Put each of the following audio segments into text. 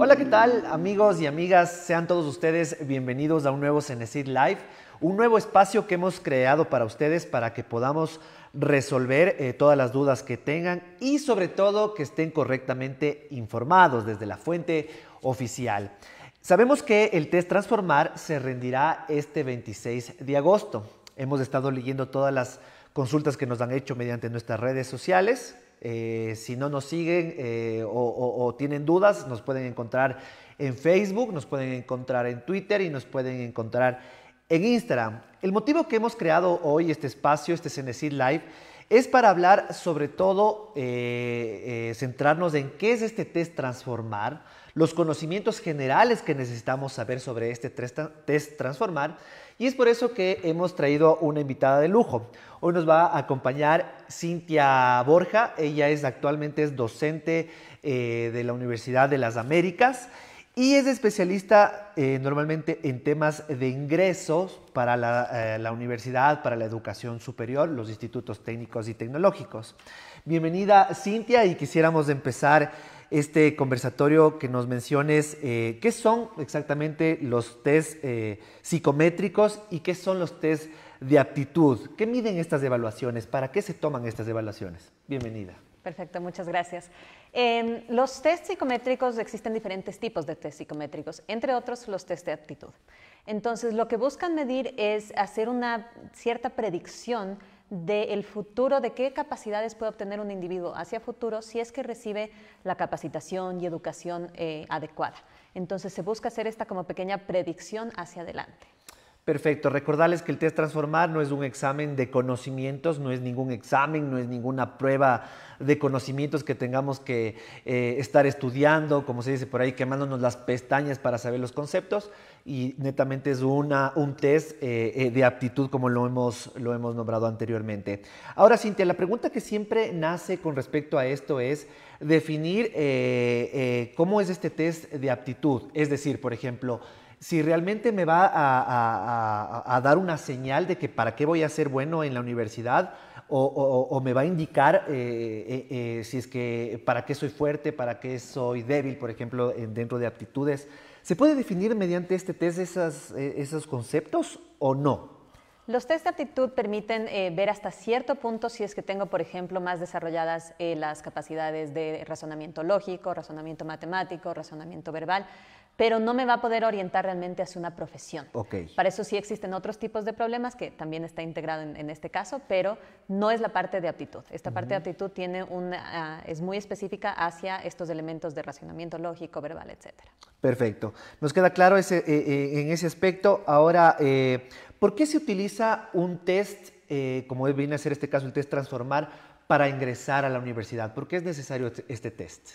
Hola, ¿qué tal, amigos y amigas? Sean todos ustedes bienvenidos a un nuevo Cenecit Live, un nuevo espacio que hemos creado para ustedes para que podamos resolver todas las dudas que tengan y sobre todo que estén correctamente informados desde la fuente oficial. Sabemos que el test Transformar se rendirá este 26 de agosto. Hemos estado leyendo todas las consultas que nos han hecho mediante nuestras redes sociales. Si no nos siguen o tienen dudas, nos pueden encontrar en Facebook, nos pueden encontrar en Twitter y nos pueden encontrar en Instagram. El motivo que hemos creado hoy este espacio, este Cenecit Live, es para hablar sobre todo, centrarnos en qué es este test Transformar, los conocimientos generales que necesitamos saber sobre este test Transformar, y es por eso que hemos traído una invitada de lujo. Hoy nos va a acompañar Cintia Borja. Ella actualmente es docente de la Universidad de las Américas y es especialista normalmente en temas de ingresos para la universidad, para la educación superior, los institutos técnicos y tecnológicos. Bienvenida, Cintia, y quisiéramos empezar este conversatorio que nos menciones qué son exactamente los test psicométricos y qué son los test de aptitud. ¿Qué miden estas evaluaciones? ¿Para qué se toman estas evaluaciones? Bienvenida. Perfecto, muchas gracias. Los test psicométricos, existen diferentes tipos de test psicométricos, entre otros los test de aptitud. Entonces, lo que buscan medir es hacer una cierta predicción del futuro, de qué capacidades puede obtener un individuo hacia futuro si es que recibe la capacitación y educación adecuada. Entonces, se busca hacer esta como pequeña predicción hacia adelante. Perfecto. Recordarles que el test Transformar no es un examen de conocimientos, no es ningún examen, no es ninguna prueba de conocimientos que tengamos que estar estudiando, como se dice por ahí, quemándonos las pestañas para saber los conceptos, y netamente es un test de aptitud como lo hemos nombrado anteriormente. Ahora, Cintia, la pregunta que siempre nace con respecto a esto es definir cómo es este test de aptitud. Es decir, por ejemplo, si realmente me va a dar una señal de que para qué voy a ser bueno en la universidad o me va a indicar si es que para qué soy fuerte, para qué soy débil, por ejemplo, dentro de aptitudes. ¿Se puede definir mediante este test esos conceptos o no? Los test de aptitud permiten ver hasta cierto punto si es que tengo, por ejemplo, más desarrolladas las capacidades de razonamiento lógico, razonamiento matemático, razonamiento verbal, pero no me va a poder orientar realmente hacia una profesión. Okay. Para eso sí existen otros tipos de problemas que también está integrado en este caso, pero no es la parte de aptitud. Esta parte de aptitud es muy específica hacia estos elementos de razonamiento lógico, verbal, etc. Perfecto. Nos queda claro en ese aspecto. Ahora, ¿por qué se utiliza un test, como viene a ser este caso, el test Transformar, para ingresar a la universidad? ¿Por qué es necesario este test?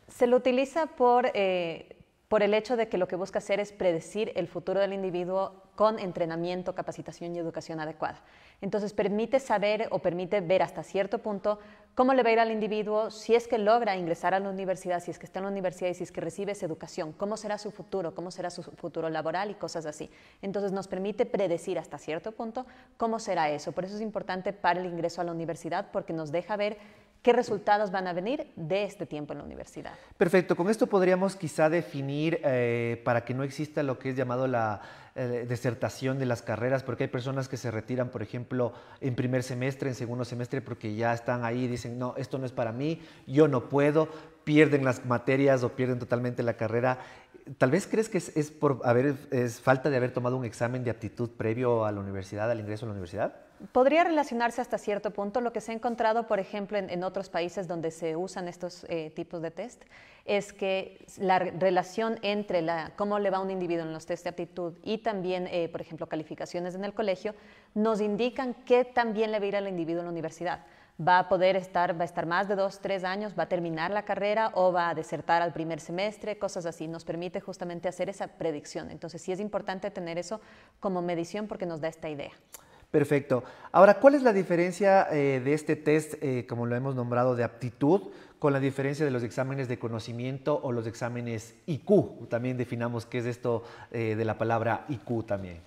Se lo utiliza por el hecho de que lo que busca hacer es predecir el futuro del individuo con entrenamiento, capacitación y educación adecuada. Entonces permite saber o permite ver hasta cierto punto cómo le va a ir al individuo si es que logra ingresar a la universidad, si es que está en la universidad y si es que recibe esa educación, cómo será su futuro laboral y cosas así. Entonces nos permite predecir hasta cierto punto cómo será eso. Por eso es importante para el ingreso a la universidad, porque nos deja ver qué resultados van a venir de este tiempo en la universidad. Perfecto. Con esto podríamos quizá definir, para que no exista lo que es llamado la desertación de las carreras, porque hay personas que se retiran, por ejemplo, en primer semestre, en segundo semestre, porque ya están ahí y dicen, no, esto no es para mí, yo no puedo, pierden las materias o pierden totalmente la carrera. ¿Tal vez crees que es falta de haber tomado un examen de aptitud previo a la universidad, al ingreso a la universidad? Podría relacionarse hasta cierto punto. Lo que se ha encontrado, por ejemplo, en otros países donde se usan estos tipos de test, es que la relación entre cómo le va a un individuo en los test de aptitud y también, por ejemplo, calificaciones en el colegio, nos indican qué tan bien le va a ir al individuo en la universidad. Va a estar más de 2, 3 años, va a terminar la carrera o va a desertar al primer semestre, cosas así. Nos permite justamente hacer esa predicción. Entonces sí es importante tener eso como medición porque nos da esta idea. Perfecto. Ahora, ¿cuál es la diferencia de este test, como lo hemos nombrado, de aptitud, con la diferencia de los exámenes de conocimiento o los exámenes IQ? También definamos qué es esto de la palabra IQ también.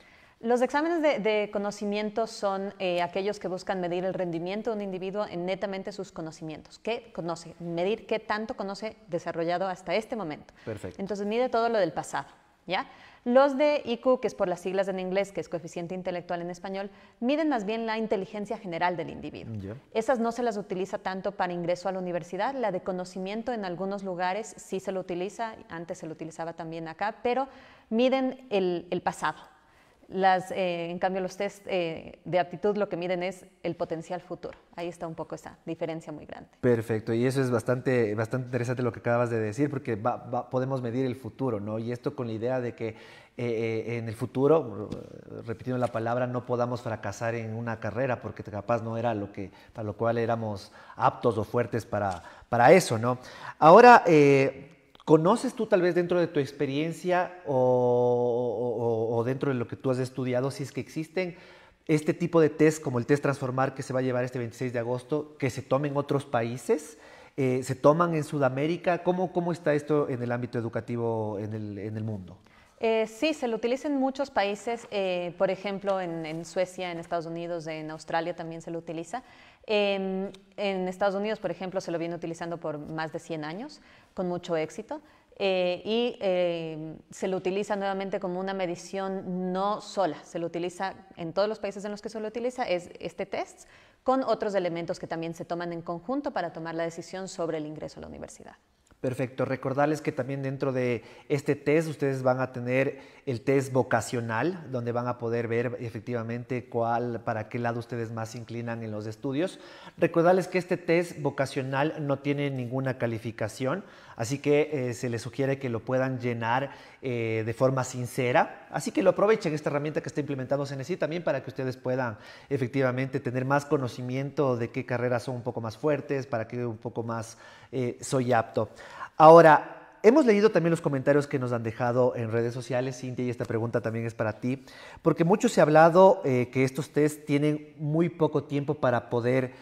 Los exámenes de conocimiento son aquellos que buscan medir el rendimiento de un individuo en netamente sus conocimientos. ¿Qué conoce? Medir qué tanto conoce desarrollado hasta este momento. Perfecto. Entonces mide todo lo del pasado, ¿ya? Los de IQ, que es por las siglas en inglés, que es coeficiente intelectual en español, miden más bien la inteligencia general del individuo. Ya. Esas no se las utiliza tanto para ingreso a la universidad. La de conocimiento en algunos lugares sí se lo utiliza, antes se lo utilizaba también acá, pero miden el pasado. En cambio, los test de aptitud lo que miden es el potencial futuro. Ahí está un poco esa diferencia muy grande. Perfecto, y eso es bastante interesante lo que acabas de decir, porque podemos medir el futuro, ¿no? Y esto con la idea de que en el futuro, repitiendo la palabra, no podamos fracasar en una carrera, porque capaz no era para lo cual éramos aptos o fuertes para eso, ¿no? Ahora, ¿conoces tú tal vez dentro de tu experiencia o dentro de lo que tú has estudiado, si es que existen este tipo de test como el test Transformar que se va a llevar este 26 de agosto, que se tomen en otros países? ¿Se toman en Sudamérica? ¿Cómo está esto en el ámbito educativo en el mundo? Sí, se lo utiliza en muchos países, por ejemplo, en Suecia, en Estados Unidos, en Australia también se lo utiliza. En Estados Unidos, por ejemplo, se lo viene utilizando por más de 100 años, con mucho éxito. Se lo utiliza nuevamente como una medición no sola, se lo utiliza en todos los países en los que se lo utiliza, es este test, con otros elementos que también se toman en conjunto para tomar la decisión sobre el ingreso a la universidad. Perfecto. Recordarles que también dentro de este test ustedes van a tener el test vocacional, donde van a poder ver efectivamente para qué lado ustedes más se inclinan en los estudios. Recordarles que este test vocacional no tiene ninguna calificación, así que se les sugiere que lo puedan llenar de forma sincera. Así que lo aprovechen, esta herramienta que está implementando CENESID también para que ustedes puedan efectivamente tener más conocimiento de qué carreras son un poco más fuertes, para qué un poco más soy apto. Ahora, hemos leído también los comentarios que nos han dejado en redes sociales, Cintia, y esta pregunta también es para ti, porque mucho se ha hablado que estos test tienen muy poco tiempo para poder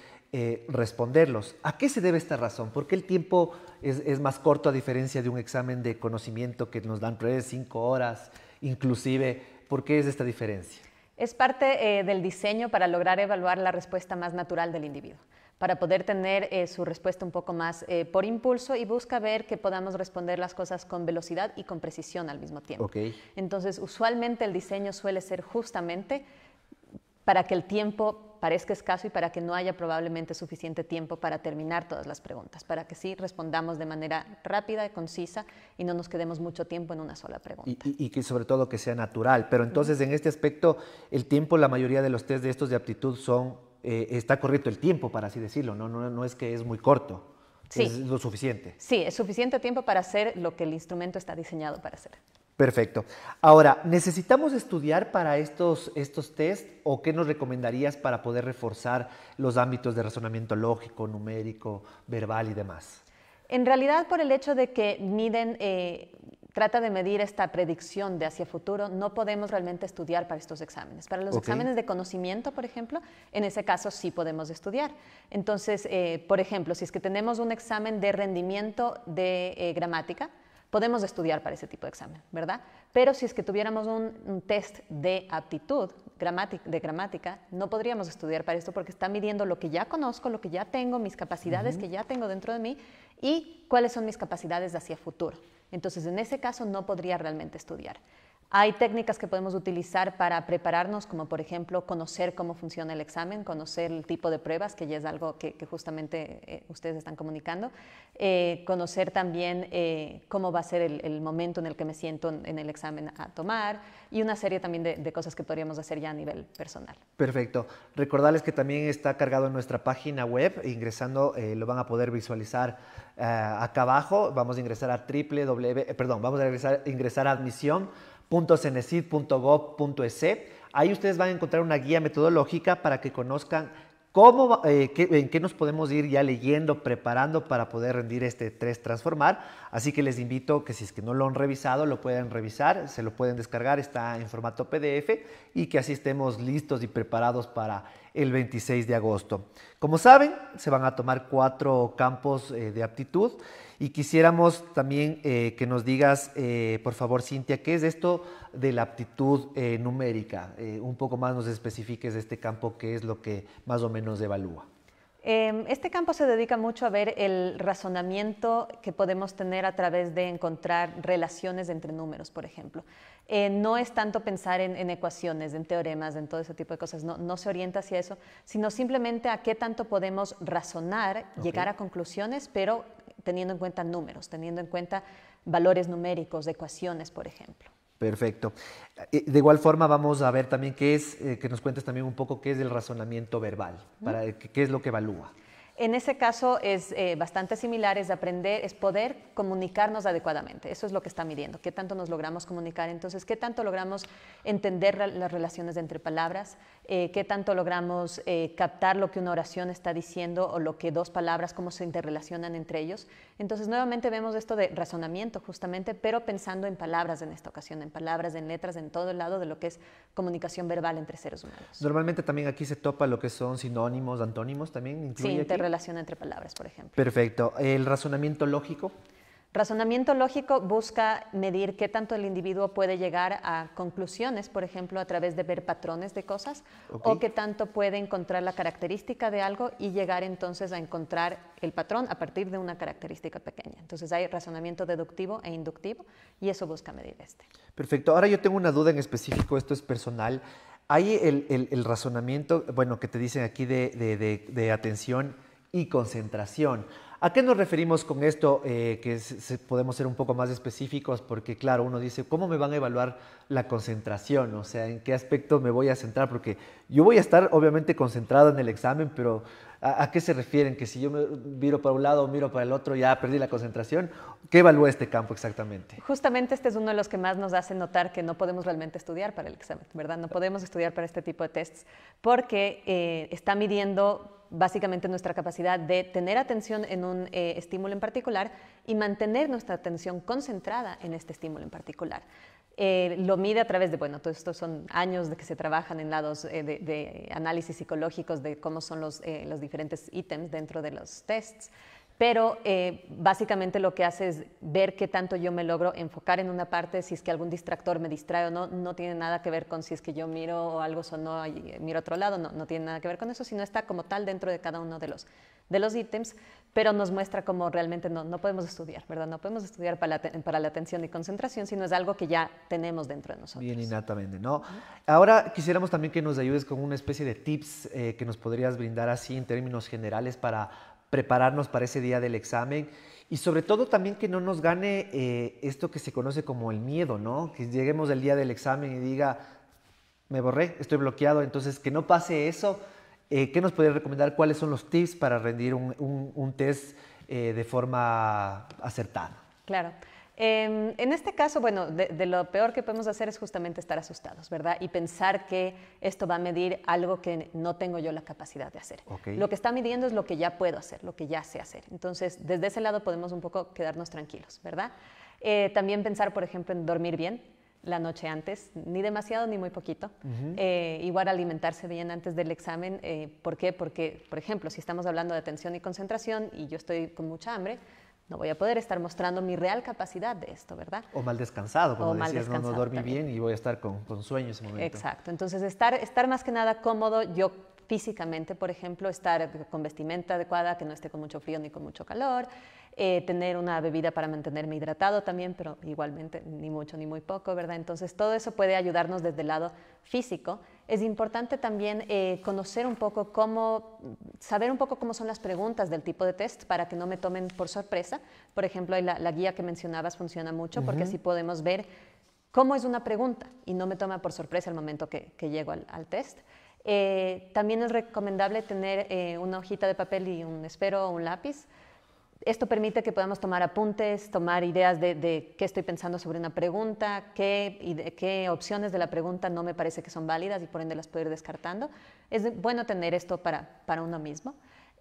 responderlos. ¿A qué se debe esta razón? ¿Por qué el tiempo es más corto a diferencia de un examen de conocimiento que nos dan 3, 5 horas, inclusive? ¿Por qué es esta diferencia? Es parte del diseño para lograr evaluar la respuesta más natural del individuo, para poder tener su respuesta un poco más por impulso, y busca ver que podamos responder las cosas con velocidad y con precisión al mismo tiempo. Okay. Entonces, usualmente el diseño suele ser justamente para que el tiempo parezca escaso y para que no haya probablemente suficiente tiempo para terminar todas las preguntas, para que sí respondamos de manera rápida y concisa y no nos quedemos mucho tiempo en una sola pregunta. Y que sobre todo que sea natural. Pero entonces en este aspecto, el tiempo, la mayoría de los test de estos de aptitud está correcto el tiempo, para así decirlo, no es que es muy corto, sí. Es lo suficiente. Sí, es suficiente tiempo para hacer lo que el instrumento está diseñado para hacer. Perfecto. Ahora, ¿necesitamos estudiar para estos test o qué nos recomendarías para poder reforzar los ámbitos de razonamiento lógico, numérico, verbal y demás? En realidad, por el hecho de que trata de medir esta predicción de hacia futuro, no podemos realmente estudiar para estos exámenes. Para los exámenes de conocimiento, por ejemplo, en ese caso sí podemos estudiar. Entonces, por ejemplo, si es que tenemos un examen de rendimiento de gramática, podemos estudiar para ese tipo de examen, ¿verdad? Pero si es que tuviéramos un test de aptitud de gramática, no podríamos estudiar para esto porque está midiendo lo que ya conozco, lo que ya tengo, mis capacidades que ya tengo dentro de mí y cuáles son mis capacidades hacia futuro. Entonces, en ese caso no podría realmente estudiar. Hay técnicas que podemos utilizar para prepararnos, como por ejemplo conocer cómo funciona el examen, conocer el tipo de pruebas, que ya es algo que justamente ustedes están comunicando, conocer también cómo va a ser el momento en el que me siento en el examen a tomar y una serie también de cosas que podríamos hacer ya a nivel personal. Perfecto. Recordarles que también está cargado en nuestra página web, ingresando lo van a poder visualizar acá abajo. Vamos a ingresar a ingresar a admisión.cenecid.gov.es. Ahí ustedes van a encontrar una guía metodológica para que conozcan en qué nos podemos ir ya leyendo, preparando para poder rendir este test Transformar. Así que les invito que si es que no lo han revisado, lo pueden revisar, se lo pueden descargar, está en formato PDF y que así estemos listos y preparados para el 26 de agosto. Como saben, se van a tomar 4 campos de aptitud y quisiéramos también que nos digas, por favor, Cintia, ¿qué es esto de la aptitud numérica? Un poco más nos especifiques de este campo, qué es lo que más o menos evalúa. Este campo se dedica mucho a ver el razonamiento que podemos tener a través de encontrar relaciones entre números, por ejemplo. No es tanto pensar en ecuaciones, en teoremas, en todo ese tipo de cosas, no se orienta hacia eso, sino simplemente a qué tanto podemos razonar, llegar a conclusiones, pero teniendo en cuenta números, teniendo en cuenta valores numéricos, ecuaciones, por ejemplo. Perfecto. De igual forma vamos a ver también qué es, que nos cuentes también un poco qué es el razonamiento verbal, qué es lo que evalúa. En ese caso es bastante similar, es aprender, es poder comunicarnos adecuadamente. Eso es lo que está midiendo, qué tanto nos logramos comunicar. Entonces, qué tanto logramos entender las relaciones entre palabras, qué tanto logramos captar lo que una oración está diciendo o lo que dos palabras, cómo se interrelacionan entre ellos. Entonces, nuevamente vemos esto de razonamiento justamente, pero pensando en palabras en esta ocasión, en palabras, en letras, en todo el lado de lo que es comunicación verbal entre seres humanos. Normalmente también aquí se topa lo que son sinónimos, antónimos también, incluye Sí, relación entre palabras, por ejemplo. Perfecto. ¿El razonamiento lógico? Razonamiento lógico busca medir qué tanto el individuo puede llegar a conclusiones, por ejemplo, a través de ver patrones de cosas, o qué tanto puede encontrar la característica de algo y llegar entonces a encontrar el patrón a partir de una característica pequeña. Entonces hay razonamiento deductivo e inductivo y eso busca medir este. Perfecto. Ahora yo tengo una duda en específico, esto es personal. Hay el razonamiento, bueno, que te dicen aquí de atención y concentración. ¿A qué nos referimos con esto? Podemos ser un poco más específicos porque, claro, uno dice, ¿cómo me van a evaluar la concentración? O sea, ¿en qué aspecto me voy a centrar? Porque yo voy a estar, obviamente, concentrado en el examen, pero ¿a qué se refieren? Que si yo me miro para un lado o miro para el otro, ya perdí la concentración. ¿Qué evalúa este campo exactamente? Justamente este es uno de los que más nos hace notar que no podemos realmente estudiar para el examen, ¿verdad? No podemos estudiar para este tipo de tests porque está midiendo básicamente nuestra capacidad de tener atención en un estímulo en particular y mantener nuestra atención concentrada en este estímulo en particular. Lo mide a través de, bueno, todos estos son años de que se trabajan en lados de análisis psicológicos de cómo son los diferentes ítems dentro de los tests, pero básicamente lo que hace es ver qué tanto yo me logro enfocar en una parte, si es que algún distractor me distrae o no, no tiene nada que ver con si es que yo miro o algo sonó y miro a otro lado, no tiene nada que ver con eso, sino está como tal dentro de cada uno de los ítems, pero nos muestra cómo realmente no podemos estudiar, ¿verdad? No podemos estudiar para la atención y concentración, sino es algo que ya tenemos dentro de nosotros. Bien innatamente, ¿no? Ahora quisiéramos también que nos ayudes con una especie de tips que nos podrías brindar así en términos generales para prepararnos para ese día del examen y sobre todo también que no nos gane esto que se conoce como el miedo, ¿no? Que lleguemos el día del examen y diga, me borré, estoy bloqueado, entonces que no pase eso. ¿Qué nos podría recomendar? ¿Cuáles son los tips para rendir un test de forma acertada? Claro. En este caso, bueno, de lo peor que podemos hacer es justamente estar asustados, ¿verdad? Y pensar que esto va a medir algo que no tengo yo la capacidad de hacer. Okay. Lo que está midiendo es lo que ya puedo hacer, lo que ya sé hacer. Entonces, desde ese lado podemos un poco quedarnos tranquilos, ¿verdad? También pensar, por ejemplo, en dormir bien la noche antes, ni demasiado ni muy poquito. Igual alimentarse bien antes del examen. ¿Por qué? Porque, por ejemplo, si estamos hablando de atención y concentración y yo estoy con mucha hambre, no voy a poder estar mostrando mi real capacidad de esto, ¿verdad? O mal descansado, como decías, no dormí también. bien y voy a estar con sueño en ese momento. Exacto, entonces estar más que nada cómodo, yo físicamente, por ejemplo, estar con vestimenta adecuada, que no esté con mucho frío ni con mucho calor, tener una bebida para mantenerme hidratado también, pero igualmente ni mucho ni muy poco, ¿verdad? Entonces todo eso puede ayudarnos desde el lado físico. Es importante también conocer un poco saber un poco cómo son las preguntas del tipo de test para que no me tomen por sorpresa. Por ejemplo, la guía que mencionabas funciona mucho porque así podemos ver cómo es una pregunta y no me toma por sorpresa el momento que llego al test. También es recomendable tener una hojita de papel y un esfero o un lápiz. Esto permite que podamos tomar apuntes, tomar ideas de qué estoy pensando sobre una pregunta, qué opciones de la pregunta no me parece que son válidas y por ende las puedo ir descartando. Es bueno tener esto para uno mismo.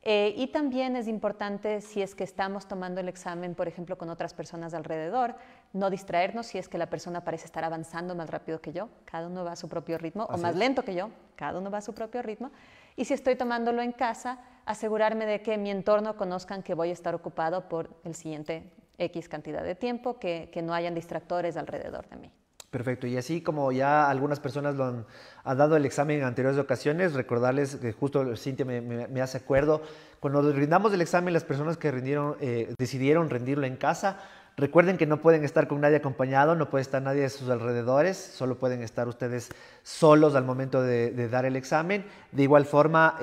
Y también es importante, si es que estamos tomando el examen, por ejemplo, con otras personas alrededor, no distraernos si es que la persona parece estar avanzando más rápido que yo, cada uno va a su propio ritmo, o más lento que yo, cada uno va a su propio ritmo. Y si estoy tomándolo en casa, asegurarme de que mi entorno conozcan que voy a estar ocupado por el siguiente X cantidad de tiempo, que no hayan distractores alrededor de mí. Perfecto, y así como ya algunas personas han dado el examen en anteriores ocasiones, recordarles que justo Cintia me hace acuerdo, cuando rindamos el examen, las personas que decidieron rendirlo en casa, recuerden que no pueden estar con nadie acompañado, no puede estar nadie de sus alrededores, solo pueden estar ustedes solos al momento de dar el examen. De igual forma,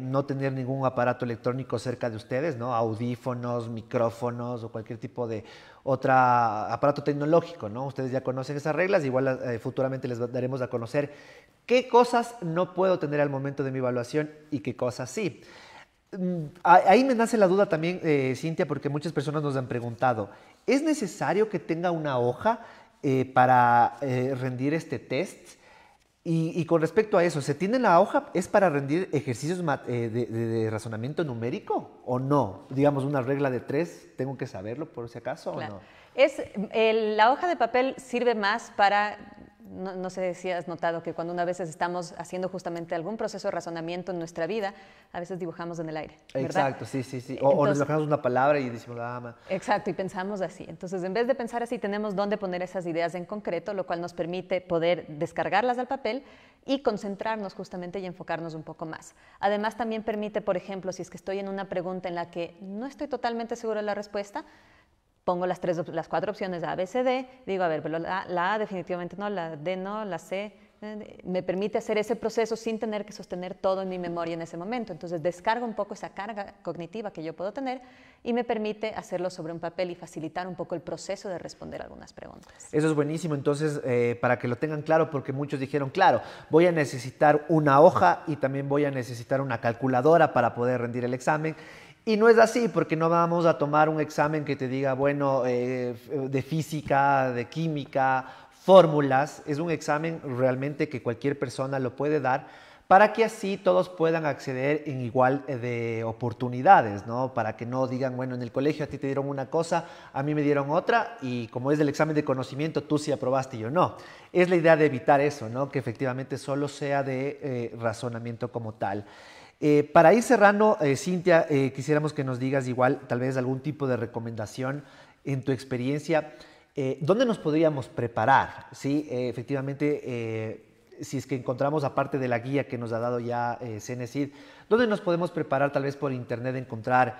no tener ningún aparato electrónico cerca de ustedes, ¿no? Audífonos, micrófonos o cualquier tipo de otro aparato tecnológico, ¿no? Ustedes ya conocen esas reglas, igual futuramente les daremos a conocer qué cosas no puedo tener al momento de mi evaluación y qué cosas sí. Ahí me nace la duda también, Cintia, porque muchas personas nos han preguntado, ¿es necesario que tenga una hoja para rendir este test? Y con respecto a eso, ¿se tiene la hoja? ¿Es para rendir ejercicios de razonamiento numérico o no? Digamos, una regla de 3, ¿tengo que saberlo por si acaso Claro. o no? La hoja de papel sirve más para, no sé si has notado que cuando una vez estamos haciendo justamente algún proceso de razonamiento en nuestra vida, a veces dibujamos en el aire, ¿verdad? Exacto, sí. O nos dibujamos una palabra y decimos, Exacto, y pensamos así. Entonces, en vez de pensar así, tenemos dónde poner esas ideas en concreto, lo cual nos permite poder descargarlas al papel y concentrarnos justamente y enfocarnos un poco más. Además, también permite, por ejemplo, si es que estoy en una pregunta en la que no estoy totalmente seguro de la respuesta, pongo las 4 opciones A, B, C, D, digo, a ver, pero la A definitivamente no, la D no, la C, me permite hacer ese proceso sin tener que sostener todo en mi memoria en ese momento. Entonces descargo un poco esa carga cognitiva que yo puedo tener y me permite hacerlo sobre un papel y facilitar un poco el proceso de responder algunas preguntas. Eso es buenísimo, entonces, para que lo tengan claro, porque muchos dijeron, claro, voy a necesitar una hoja y también voy a necesitar una calculadora para poder rendir el examen. Y no es así, porque no vamos a tomar un examen que te diga, bueno, de física, de química, fórmulas. Es un examen realmente que cualquier persona lo puede dar para que así todos puedan acceder en igual de oportunidades, ¿no? Para que no digan, bueno, en el colegio a ti te dieron una cosa, a mí me dieron otra, y como es del examen de conocimiento, tú sí aprobaste y yo no. Es la idea de evitar eso, ¿no? Que efectivamente solo sea de razonamiento como tal. Para ir cerrando, Cintia, quisiéramos que nos digas igual, tal vez algún tipo de recomendación en tu experiencia. ¿Dónde nos podríamos preparar? ¿Sí? Efectivamente, si es que encontramos, aparte de la guía que nos ha dado ya Cenecid, ¿dónde nos podemos preparar? Tal vez por internet encontrar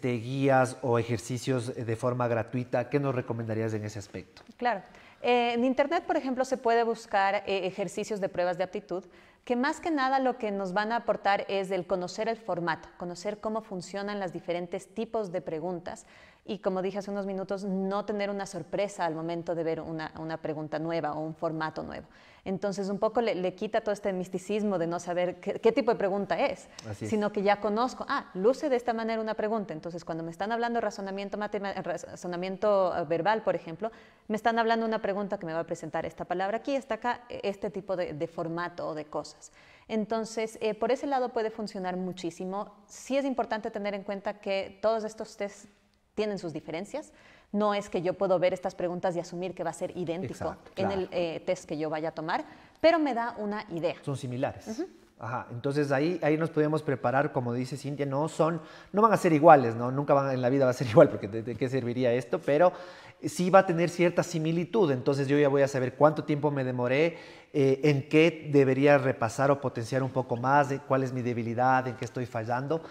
guías o ejercicios de forma gratuita. ¿Qué nos recomendarías en ese aspecto? Claro. En internet, por ejemplo, se puede buscar ejercicios de pruebas de aptitud que más que nada lo que nos van a aportar es el conocer el formato, conocer cómo funcionan los diferentes tipos de preguntas y, como dije hace unos minutos, no tener una sorpresa al momento de ver una pregunta nueva o un formato nuevo. Entonces, un poco le quita todo este misticismo de no saber qué tipo de pregunta es, sino que ya conozco, luce de esta manera una pregunta. Entonces, cuando me están hablando de razonamiento verbal, por ejemplo, me están hablando de una pregunta que me va a presentar esta palabra aquí, esta acá, este tipo de formato o de cosas. Entonces, por ese lado puede funcionar muchísimo. Sí es importante tener en cuenta que todos estos tests tienen sus diferencias. No es que yo puedo ver estas preguntas y asumir que va a ser idéntico. Exacto, claro, en el test que yo vaya a tomar, pero me da una idea. Son similares. Ajá, entonces ahí nos podemos preparar, como dice Cintia, no van a ser iguales, ¿no? Nunca en la vida va a ser igual, porque ¿de qué serviría esto? Pero sí va a tener cierta similitud, entonces yo ya voy a saber cuánto tiempo me demoré, en qué debería repasar o potenciar un poco más, cuál es mi debilidad, en qué estoy fallando.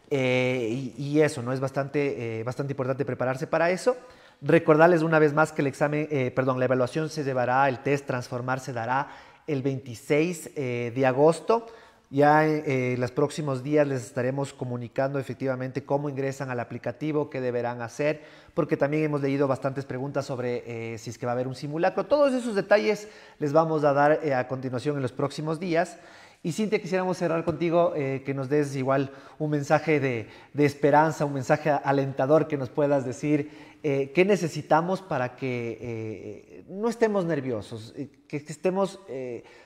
Y eso, ¿no? Es bastante importante prepararse para eso. Recordarles una vez más que la evaluación se llevará, el test Transformar se dará el 26 de agosto. Ya en los próximos días les estaremos comunicando efectivamente cómo ingresan al aplicativo, qué deberán hacer, porque también hemos leído bastantes preguntas sobre si es que va a haber un simulacro. Todos esos detalles les vamos a dar a continuación en los próximos días. Y Cintia, quisiéramos cerrar contigo, que nos des igual un mensaje de esperanza, un mensaje alentador que nos puedas decir qué necesitamos para que no estemos nerviosos, que estemos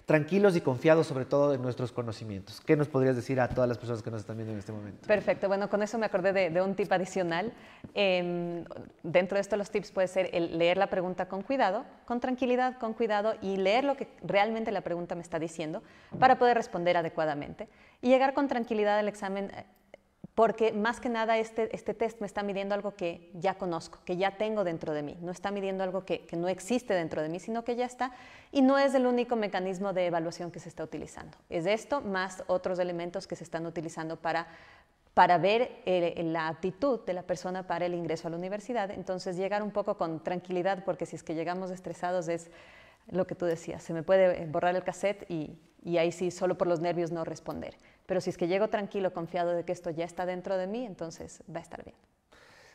tranquilos y confiados sobre todo en nuestros conocimientos. ¿Qué nos podrías decir a todas las personas que nos están viendo en este momento? Perfecto, bueno, con eso me acordé de un tip adicional. Dentro de esto los tips puede ser el leer la pregunta con cuidado, con tranquilidad, con cuidado y leer lo que realmente la pregunta me está diciendo para poder responder adecuadamente y llegar con tranquilidad al examen. Porque más que nada este test me está midiendo algo que ya conozco, que ya tengo dentro de mí. No está midiendo algo que no existe dentro de mí, sino que ya está. Y no es el único mecanismo de evaluación que se está utilizando. Es esto más otros elementos que se están utilizando para ver la aptitud de la persona para el ingreso a la universidad. Entonces llegar un poco con tranquilidad, porque si es que llegamos estresados es lo que tú decías, se me puede borrar el cassette y ahí sí, solo por los nervios no responder. Pero si es que llego tranquilo, confiado de que esto ya está dentro de mí, entonces va a estar bien.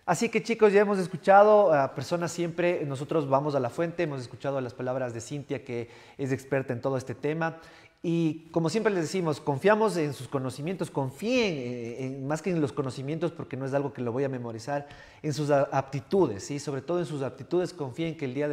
Así que chicos, ya hemos escuchado a personas siempre, nosotros vamos a la fuente, hemos escuchado las palabras de Cintia, que es experta en todo este tema. Y como siempre les decimos, confiamos en sus conocimientos, confíen más que en los conocimientos, porque no es algo que lo voy a memorizar, en sus aptitudes, ¿sí? Sobre todo en sus aptitudes, confíen que el día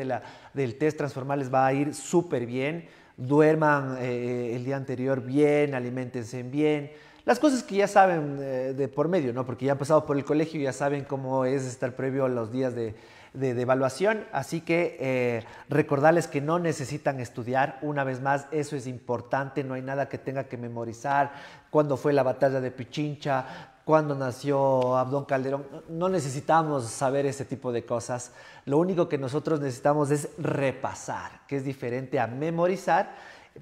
del test transformal les va a ir súper bien. Duerman el día anterior bien, aliméntense bien. Las cosas que ya saben de por medio, ¿no? Porque ya han pasado por el colegio y ya saben cómo es estar previo a los días de evaluación. Así que recordarles que no necesitan estudiar. Una vez más, eso es importante. No hay nada que tenga que memorizar. Cuándo fue la batalla de Pichincha, cuándo nació Abdón Calderón. No necesitamos saber ese tipo de cosas. Lo único que nosotros necesitamos es repasar, que es diferente a memorizar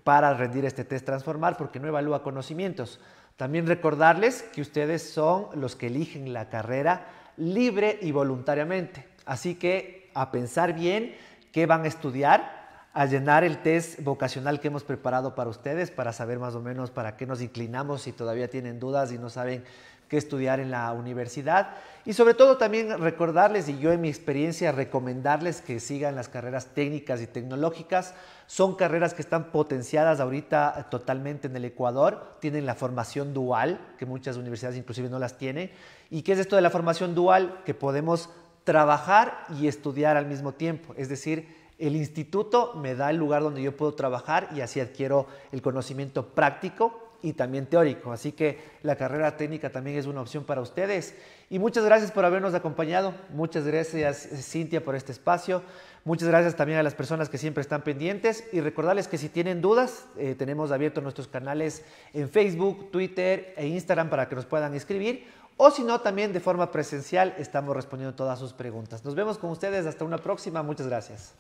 para rendir este test transformal, porque no evalúa conocimientos. También recordarles que ustedes son los que eligen la carrera libre y voluntariamente. Así que a pensar bien qué van a estudiar, a llenar el test vocacional que hemos preparado para ustedes, para saber más o menos para qué nos inclinamos si todavía tienen dudas y no saben qué estudiar en la universidad. Y sobre todo también recordarles, y yo en mi experiencia recomendarles que sigan las carreras técnicas y tecnológicas. Son carreras que están potenciadas ahorita totalmente en el Ecuador. Tienen la formación dual, que muchas universidades inclusive no las tienen. ¿Y qué es esto de la formación dual? Que podemos trabajar y estudiar al mismo tiempo. Es decir, el instituto me da el lugar donde yo puedo trabajar y así adquiero el conocimiento práctico y también teórico. Así que la carrera técnica también es una opción para ustedes. Y muchas gracias por habernos acompañado. Muchas gracias, Cintia, por este espacio. Muchas gracias también a las personas que siempre están pendientes. Y recordarles que si tienen dudas, tenemos abiertos nuestros canales en Facebook, Twitter e Instagram para que nos puedan escribir. O si no, también de forma presencial estamos respondiendo todas sus preguntas. Nos vemos con ustedes hasta una próxima. Muchas gracias.